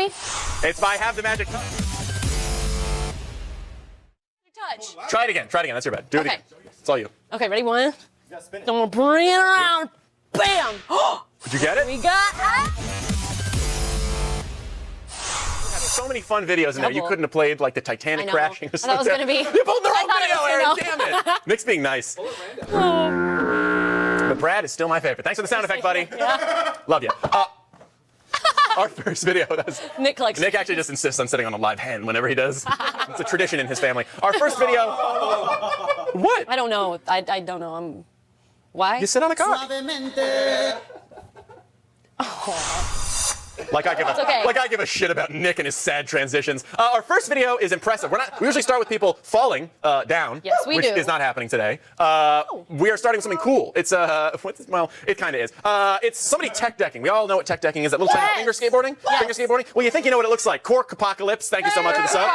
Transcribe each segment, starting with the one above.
Ready? It's by Have the Magic Touch. Touch. Try it again. Try it again. That's your bet. Do it Okay. again. It's all you. Okay, ready? One. You gotta spin it. I'm gonna bring it around. Bam! Did you get it? We got So many fun videos in there. You Double. couldn't have played like the Titanic I know. crashing. I thought it was gonna be. You pulled the wrong I video, thought it Aaron. was, Damn it. Nick's being nice. But Brad is still my favorite. Thanks for the sound effect, buddy. Yeah. Love you. Our first video. Nick likes. Nick actually just insists on sitting on a live hen whenever he does. It's a tradition in his family. Our first video. What? I don't know. I don't know. Why? You sit on a cock. Like I give a shit about Nick and his sad transitions. Our first video is impressive. We usually start with people falling down. Yes, we which do. is not happening today. We are starting with something cool. It's well, it kind of is. It's somebody tech decking. We all know what tech decking is. That little tiny finger skateboarding. Yes. Finger skateboarding. Well, you think you know what it looks like. Cork Apocalypse. Thank you so much for the sub.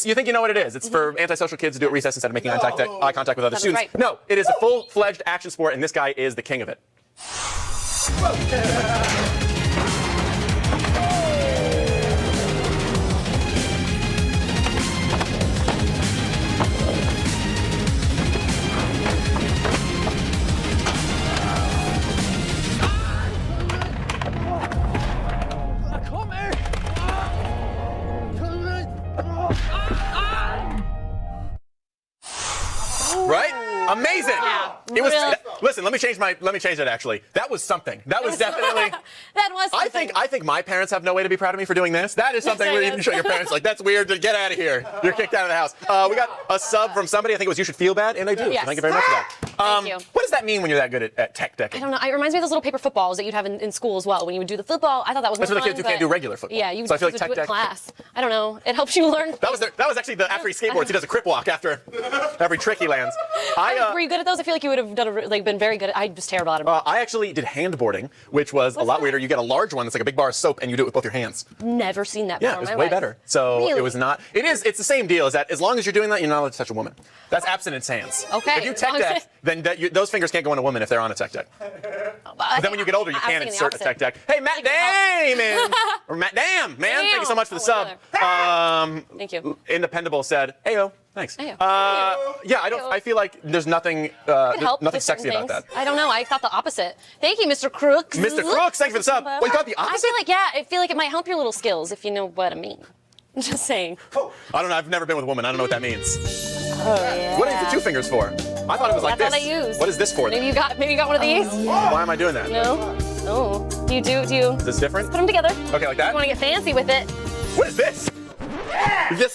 You think you know what it is. It's for antisocial kids to do at recess instead of making eye contact with other That is students. right. No, it is a full-fledged action sport, and this guy is the king of it. Right? Amazing. Yeah. It was. Really? Listen, let me change it. Actually, that was something. That was definitely. That was something. I think my parents have no way to be proud of me for doing this. That is something where you can show your parents like that's weird. Get out of here. You're kicked out of the house. We got a sub from somebody. I think it was You Should Feel Bad, and I do. Yes. So thank you very much for that. Thank you. What does that mean when you're that good at tech decking? I don't know. It reminds me of those little paper footballs that you'd have in school as well. When you would do the football, I thought that was That's more for the kids fun, who can't but- do regular football. Yeah, you So I feel would like tech do it in deck. class. I don't know. It helps you learn. That was actually after he skateboards, he does a crip walk after every trick he lands. Were you good at those? I feel like you would have been very good. I'm just terrible at them. I actually did handboarding, which was a lot weirder. You get a large one that's like a big bar of soap, and you do it with both your hands. Never seen that Yeah, before it was in my way life. better. So Really? it was not. It's the same deal. Is that as long as you're doing that, you're not allowed to touch a woman. That's abstinence hands. Okay. If you tech deck, then those fingers can't go on a woman if they're on a tech deck. But then when you get older, you can insert a tech deck. Hey, Matt Damon! Or Matt Dam, man. Thank you so much for the sub. Thank you. Independable said, "Heyo, thanks." Heyo. Yeah, I feel like there's nothing Help nothing with sexy certain about that. things. I don't know. I thought the opposite. Thank you, Mr. Crooks. Mr. Crooks, thank you for the sub. Well, you thought the opposite? I feel like it might help your little skills if you know what I mean. I'm just saying. I don't know. I've never been with a woman. I don't know what that means. Oh yeah. What is the two fingers for? I thought it was like That's this. what I use. What is this for? Maybe you got one of these. Why am I doing that? No. Oh. Do you? Is this different? Put them together. Okay, like that? You want to get fancy with it? What is this?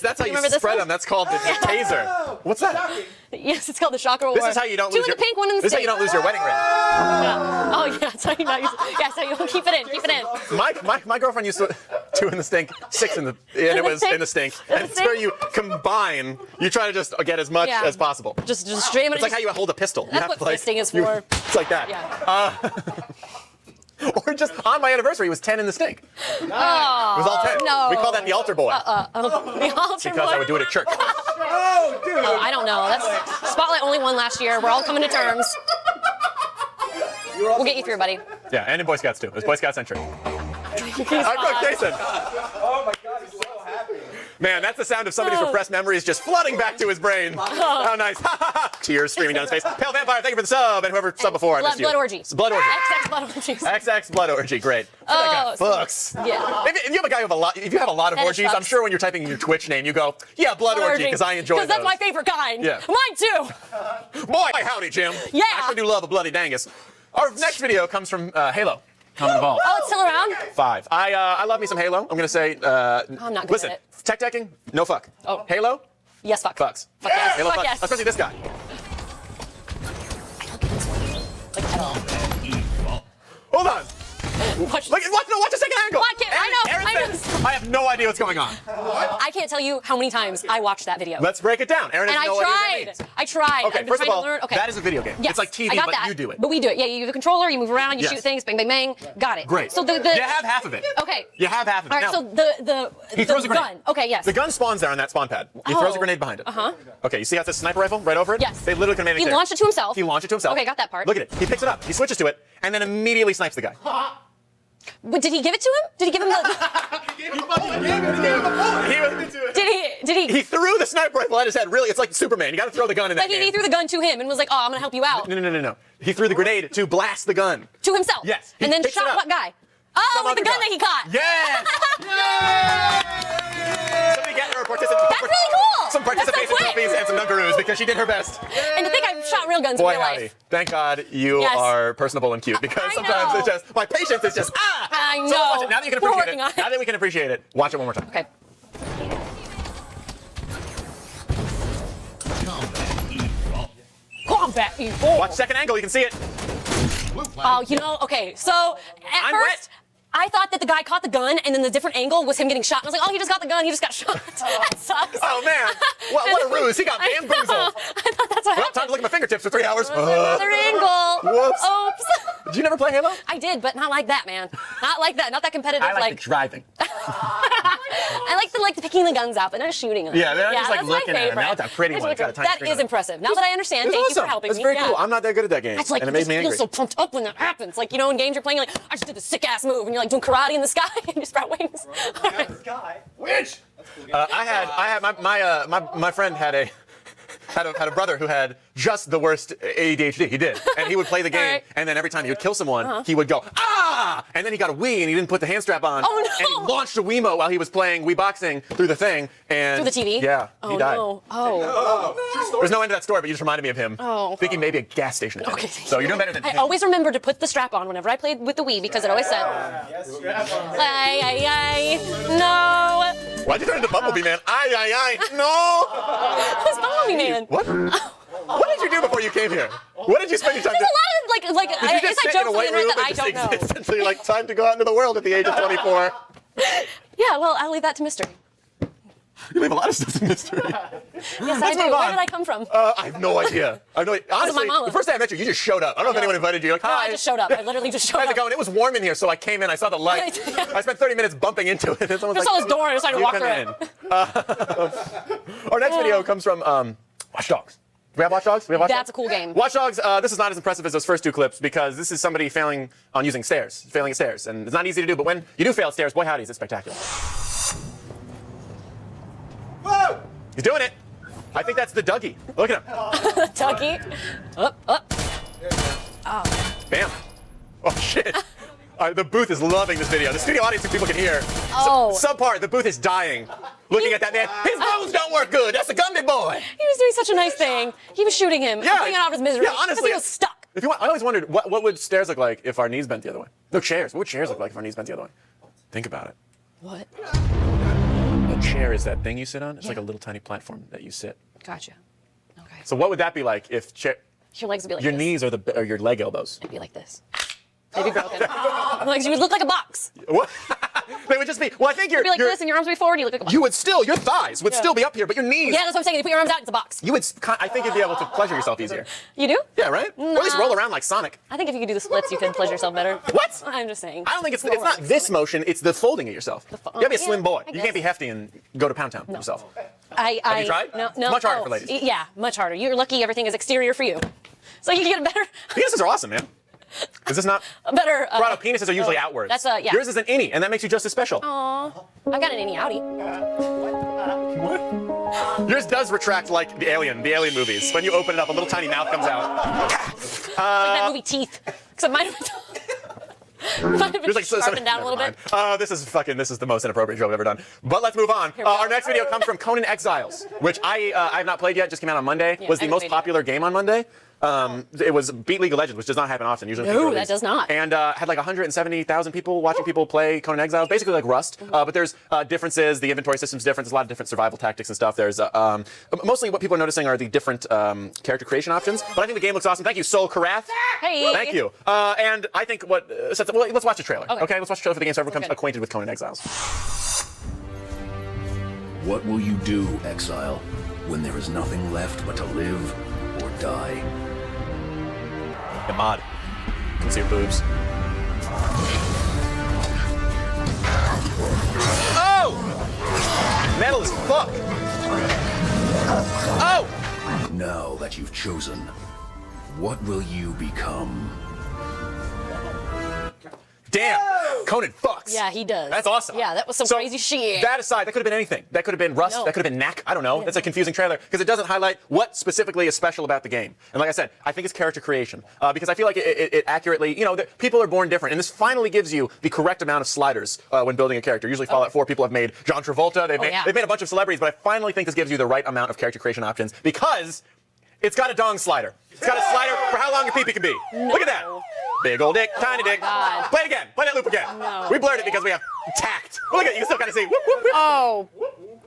That's how you remember this spread one? them. That's called the taser. What's that? Yes, it's called the Shocker This Award. is how you don't Two lose in your the pink, one in the This is how you don't lose your wedding ring. Yeah. Oh yeah, that's how you not use it. Yeah, so you keep it in. Keep it in. My girlfriend used to 2 in the stink, 6 in the and it was in the stink. And it's where you combine. You try to just get as much as possible. Just stream it. It's like how you hold a pistol. That's what fisting is for. It's like that. Yeah. Or just on my anniversary, it was 10 in the stink. It was all 10. no. We call that the altar boy. The altar Because I boy. would do it at church. Oh, I don't know. That's Spotlight only won last year. We're all coming to terms. We'll get you through, buddy. Yeah, and in Boy Scouts too. It was Boy Scouts entry. I'm Brooke Jason. Oh my God, he's so happy. Man, that's the sound of somebody's repressed memories just flooding back to his brain. How nice. Tears streaming down his face. Pale Vampire, thank you for the sub. And whoever subbed before, I missed you. Blood orgy. Blood orgy. XX blood orgies. XX blood orgy, great. That guy fucks. Yeah. If you have a guy with a lot, if you have a lot of Fetish orgies, I'm fucks. sure when you're typing in your Twitch name, you go, yeah, blood orgy, because I enjoy those. Because that's my favorite kind. Yeah. Mine too. Boy, howdy, Jim. Yeah. I sure do love a bloody dangus. Our next video comes from Halo. Comment Evolve. Oh, it's still around? 5. I love me some Halo. I'm going to say, I'm not good listen, at it. tech decking, no fuck. Oh. Halo, Yes, fuck. fucks. Fuck yes. Halo Fuck fucks. yes. Especially this guy. Like, at all. Hold on. Watch Watch the second angle. Watch it. I know, Aaron I know. said, I have no idea what's going on. I can't tell you how many times I watched that video. Let's break it down. Aaron has and no idea what that means. I tried. Okay, I've been first of trying all, to learn. Okay. that is a video game. Yes, It's like TV, I got but that. you do it. But we do it. Yeah, you have a controller, you move around, you Yes. shoot things, bang, bang, bang. Got it. Great. So the you have half of it. Okay. You have half of it. All right, Now, so he throws a grenade. gun. Okay, yes. The gun spawns there on that spawn pad. He throws a Oh. grenade behind it. Uh-huh. Okay, you see how it's a sniper rifle right over it? Yes. They literally can make it He there. launched it to himself. He launched it to himself. Okay, got that part. Look at it. He picks it up. He switches to it, and then immediately snipes the guy. But did he give it to him? Did he give him the? He threw the sniper rifle at his head. Really, it's like Superman. You got to throw the gun in that Like he game. threw the gun to him and was like, "Oh, I'm gonna help you out." No. He threw the grenade to blast the gun. To himself. Yes. And then picks it shot up. what guy? Oh, Some with the other gun guy. that he caught. Yes. Somebody get her That's really cool. some participation That's so quick. trophies and some Dunkaroos because she did her best. And to think I've shot real guns Boy, in real howdy. life. Thank God you Yes. are personable and cute because I sometimes know. it's just, my patience is just, I know. So watch it. Now that you can We're appreciate working it. on it. Now that we can appreciate it, watch it one more time. Okay. Combat evil. Watch second angle, you can see it. Oh, you know, okay. So at I'm first, wet. I thought that the guy caught the gun, and then the different angle was him getting shot. And I was like, oh, he just got the gun. He just got shot. That sucks. Oh man, what a ruse. He got I know. bamboozled. I thought that's what Well, happened. time to look at my fingertips for 3 hours. Another angle. Whoops. Oops. Did you never play Halo? I did, but not like that, man. Not like that. Not that competitive. I like the driving. I like the picking the guns up and then shooting them. Yeah, they're just like that's my looking at 'em. favorite. Now it's a pretty one. It's got a tiny That screen is on it. impressive. Now that I understand, It's thank you awesome. for helping It's me. very Yeah. cool. I'm not that good at that game. It's like and it you made me just feel angry. so pumped up when that happens. Like, you know, in games you're playing, you're like, I just did the sick ass move, and you're like doing karate in the sky and you sprout wings. All right. Which? My friend had a brother who had just the worst ADHD. He did, and he would play the game, right. and then every time he would kill someone, he would go and then he got a Wii and he didn't put the hand strap on. Oh, no. And he launched a Wiimote while he was playing Wii boxing through the thing and Through the TV? Yeah, Oh, he died. no. Oh. There's no end to that story, but you just reminded me of him. Oh. Thinking maybe a gas station. Okay. So you're doing better than I him. always remember to put the strap on whenever I played with the Wii because it always said, ay, no. Why'd you turn into Bumblebee, man? Aye, no. Who's Bumblebee Man? What? What did you do before you came here? What did you spend your time There's doing? a lot of, like Did you just inside sit in jokes a on the white room internet that I and don't just know. exist until you're like, time to go out into the world at the age of 24? Yeah, well, I'll leave that to mystery. You leave a lot of stuff to mystery. Yes, I Let's do. move Where on. did I come from? I have no idea. Honestly, mama. the first day I met you, you just showed up. I don't know if anyone invited you. You're like, No, hi. I just showed up. I literally just showed How's it up. going? It was warm in here, so I came in. I saw the light. I spent 30 minutes bumping into it. And someone's Just like, saw this door and I decided to "You walk come through in." Our next video comes from Watch Dogs. Do we have Watch Dogs? That's a cool game. Watch Dogs, this is not as impressive as those first two clips because this is somebody failing on using stairs, failing at stairs. And it's not easy to do, but when you do fail at stairs, boy howdy, is it spectacular. Whoa! He's doing it. I think that's the Dougie. Look at him. Tucky. Up. Bam. Oh, shit. The booth is loving this video. The studio audience, if people can hear. Oh. Subpart, the booth is dying. Looking at that man. His bones don't work good. That's a Gumby boy. He was doing such a nice thing. He was shooting him. Yeah. Bringing out his misery. Yeah, honestly. Because he was stuck. If you want, I always wondered, what would stairs look like if our knees bent the other way? No, chairs. What would chairs look like if our knees bent the other way? Think about it. What? A chair is that thing you sit on. It's like a little tiny platform that you sit. Gotcha. Okay. So what would that be like if Your legs would be like your this. knees are your leg elbows? It'd be like this. They'd be broken. Like, you would look like a box. What? They would just be. Well, I think It'd be like this, and your arms would be forward, and you look like a box. You would still. Your thighs would still be up here, but your knees. Yeah, that's what I'm saying. You put your arms out, it's a box. You would. I think you'd be able to pleasure yourself easier. You do? Yeah, right. Or at least roll around like Sonic. I think if you could do the splits, you could pleasure yourself better. What? I'm just saying. I don't think it's not this motion. It's the folding of yourself. You gotta be a slim boy. I You can't be hefty and go to Pound Town yourself. Have you tried? No. It's much harder for ladies. Yeah, much harder. You're lucky everything is exterior for you. So you can get a better, Penises are awesome, man. Is this not? Corrado, penises are usually outwards. That's yeah. Yours is an innie, and that makes you just as special. Aw, I've got an innie outie. What? Yours does retract like the Alien movies. When you open it up, a little tiny mouth comes out. Like that movie Teeth. Except mine might have been sharpened down a little bit. This is the most inappropriate show I've ever done. But let's move on. Our next video comes from Conan Exiles, which I have not played yet. Just came out on Monday. Yeah, was the I haven't most played popular game on Monday. It was beat League of Legends, which does not happen often. Usually, No, that does not. And had like 170,000 people watching people play Conan Exiles, basically like Rust. But there's differences. The inventory system's different. There's a lot of different survival tactics and stuff. There's mostly what people are noticing are the different character creation options. But I think the game looks awesome. Thank you, Soul Karath. Hey. Thank you. And I think well, let's watch the trailer. Okay. Let's watch the trailer for the game so everyone becomes Okay. acquainted with Conan Exiles. What will you do, exile, when there is nothing left but to live or die? Imad. You can see her boobs. Oh! Metal as fuck! Oh! Now that you've chosen, what will you become? damn, Conan fucks. Yeah, he does. That's awesome. Yeah, that was some crazy shit. That aside, that could have been anything. That could have been Rust. No. That could have been Knack. I don't know. That's a confusing trailer because it doesn't highlight what specifically is special about the game. And like I said, I think it's character creation because I feel like it accurately, people are born different, and this finally gives you the correct amount of sliders when building a character. Usually Fallout 4 people have made John Travolta. They've made a bunch of celebrities, but I finally think this gives you the right amount of character creation options because it's got a dong slider. It's got a slider for how long your pee-pee can be. Look at that. Big old dick, tiny dick. God. Play it again. Play that loop again. No. We blurred it because we have tact. Look at it. You can still kind of see. Whoop, whoop, whoop. Oh,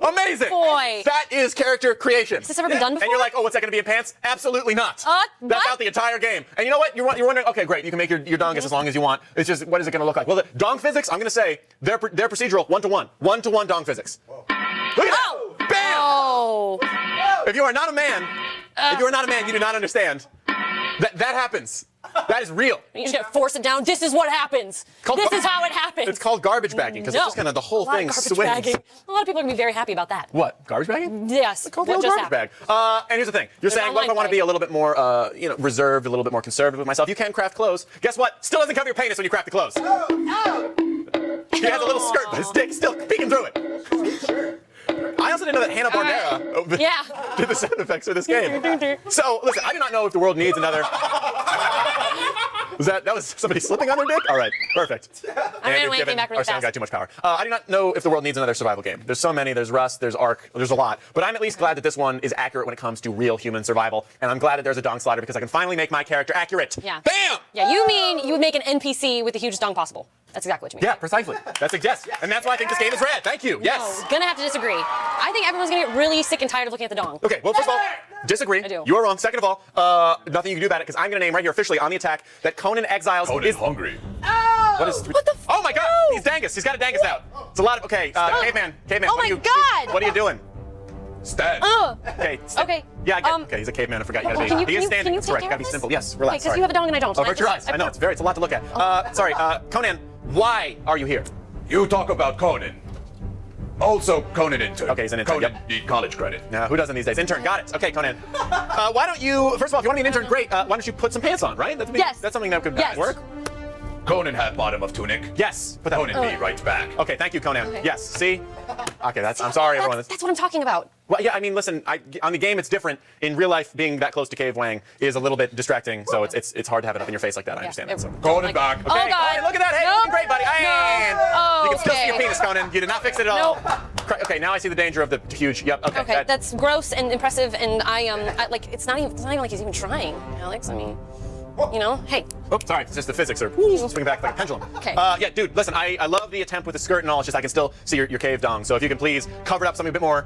Amazing. boy. That is character creation. Has this ever been done before? And you're like, oh, what's that going to be in pants? Absolutely not. What? That's out the entire game. And you know what? You're wondering, okay, great. You can make your dongus as long as you want. It's just, what is it going to look like? Well, the dong physics, I'm going to say, they're procedural 1-to-1. 1-to-1 dong physics. Look at that. Bam! Oh. If you are not a man, you do not understand. That happens. That is real. You just gotta force it down. This is what happens. This is how it happens. It's called garbage bagging because it's just kind of the whole thing swings. Bagging. A lot of people are gonna be very happy about that. What? Garbage bagging? Yes. It's called the what old just garbage bag. happened. And here's the thing. You're saying, what if I online want to play. be a little bit more, reserved, a little bit more conservative with myself? You can craft clothes. Guess what? Still doesn't cover your penis when you craft the clothes. He has a little skirt, but his dick's still peeking through it. I also didn't know that Hanna-Barbera did the sound effects for this game. So, listen, I do not know if the world needs another... That was somebody slipping on their dick? All right, perfect. I ran away and came back really our sound fast. got too much power. I do not know if the world needs another survival game. There's so many. There's Rust, there's Ark, there's a lot. But I'm at least glad that this one is accurate when it comes to real human survival. And I'm glad that there's a dong slider because I can finally make my character accurate. Yeah. Bam! Yeah, you mean you would make an NPC with the hugest dong possible. That's exactly what you mean. Yeah, precisely. That's a yes. And that's why I think this game is rad. Thank you. Yes. No, gonna have to disagree. I think everyone's gonna get really sick and tired of looking at the dong. Okay, well, first of all, disagree. I do. You are wrong. Second of all, nothing you can do about it because I'm going to name right here officially on the attack that Conan Exiles Conan is hungry. What is? What the f- Oh my God! No! He's dangus. He's got a dangus out. It's a lot of. Okay, caveman. Oh what my are you, God! What are you doing? Stand. Okay. Okay. Yeah, I get. Okay, he's a caveman. I forgot. You gotta be. He is standing. Can you That's take correct. care Gotta of be this? simple. Yes. Okay, Relax. because you have a dong and I don't. Oh, hurt your eyes. I know. It's a lot to look at. Sorry. Conan, why are you here? You talk about Conan. Also, Conan intern. Okay, he's an intern, Conan yep. need college credit. Who doesn't these days? Intern, got it. Okay, Conan. Why don't you, first of all, if you want to be an intern, great. Why don't you put some pants on, right? Yes. That's something that could Yes. work. Conan had bottom of tunic. Yes. Put that Conan be right back. Okay, thank you, Conan. Okay. Yes. See? Okay, I'm sorry, everyone. That's what I'm talking about. Well, yeah, I mean, listen, on the game it's different. In real life, being that close to Cave Wang is a little bit distracting, so it's hard to have it up in your face like that. I understand that. So. Conan back. Oh, Hey, God. Conan, look at that. Hey, No. looking great, buddy. Hey. No. You can still see Okay. your penis, Conan. You did not fix it at all. Okay, now I see the danger of the huge. Yep. Okay. Okay, that's gross and impressive, and I like it's not even like he's even trying, Alex. I mean, hey. Oh, sorry. It's just the physics are swinging back like a pendulum. Okay. Yeah, dude, listen, I love the attempt with the skirt and all. It's just I can still see your cave dong. So if you can please cover it up something a bit more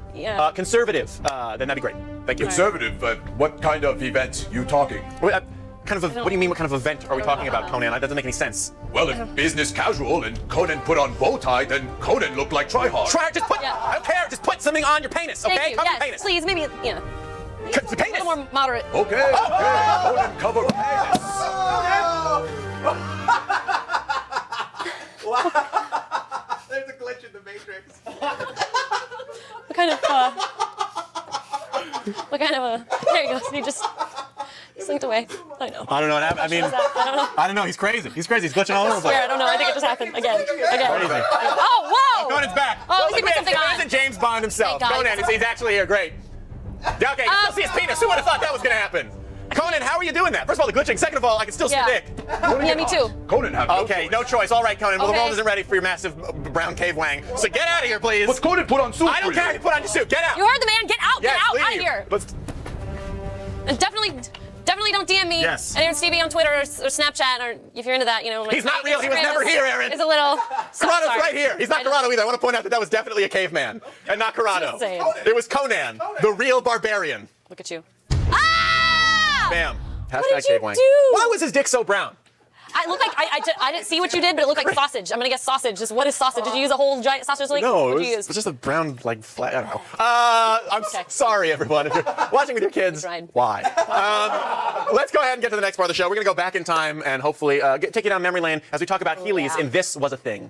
conservative, then that'd be great. Thank you. Conservative, but what kind of event you talking? What do you mean? What kind of event are we talking about, Conan? That doesn't make any sense. Well, if business casual and Conan put on bow tie, then Conan looked like tryhard. Just put. I don't care. Just put something on your penis, okay? Thank you. Cover Yes, your penis. please, maybe The a penis. little more moderate. Okay, Conan cover penis. There's a glitch in the Matrix. What kind of there you go. So you just slinked away. I know. I don't know what happened. I mean, I don't know. He's crazy. He's crazy. He's glitching all over the place. I don't know. I think it just happened again. Crazy. Oh, whoa! Conan's back. Oh, at least he put something Conan on. isn't James Bond himself. Thank God. Conan, he's actually here. Great. Yeah, okay, you can still see his penis. Who would have thought that was going to happen? Conan, how are you doing that? First of all, the glitching. Second of all, I can still see Yeah. your dick. Yeah, me too. Conan have Okay, no choice. All right, Conan. Well, the Okay. world isn't ready for your massive brown cave wang. So get out of here, please. What's Conan put on suit I don't for care. you? You put on your suit. Get out. You heard the man. Get out. Yes, Get out. Out of leave. here. Let's. And definitely don't DM me. Yes. Aaron Stevie on Twitter or Snapchat, or if you're into that, like He's not real. He was Instagram never is- here, Aaron. Is a little. Corrado's sorry. right here. He's not Corrado either. I want to point out that was definitely a caveman and not Corrado. Just saying. It was Conan, the real barbarian. Look at you. Ah! Bam. What Hashtag did you cave wang. do? Why was his dick so brown? I look like I didn't see what you did, but it looked like sausage. I'm gonna guess sausage. Just what is sausage? Did you use a whole giant sausage link? No, What'd it you was use? just a brown, flat. I don't know. I'm Okay. sorry, everyone. If you're watching with your kids, Tried. why? Let's go ahead and get to the next part of the show. We're going to go back in time and hopefully take you down memory lane as we talk about Heelys yeah. in This Was a Thing.